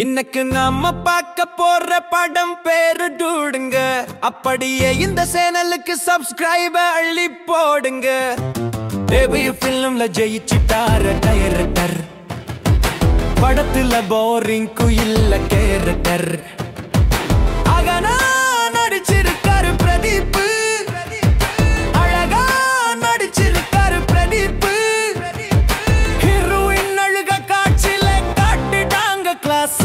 இன்னைக்கு நாம பார்க்க போற படம் பேரு டூடுங்க. அப்படியே இந்த சேனலுக்கு சப்ஸ்கிரைப அள்ளி போடுங்க. டெபியூ ஃபிலிம்ல ஜெயிச்சிட்டார டைரக்டர், படத்துல போரிங் குயில்ல கேரக்டர். அகனா நடிச்சிருக்காரு பிரதீப், அழகா நடிச்சிருக்காரு பிரதீப். ஹீரோயின் அழுக காட்சியில காட்டுடாங்க கிளாஸ்.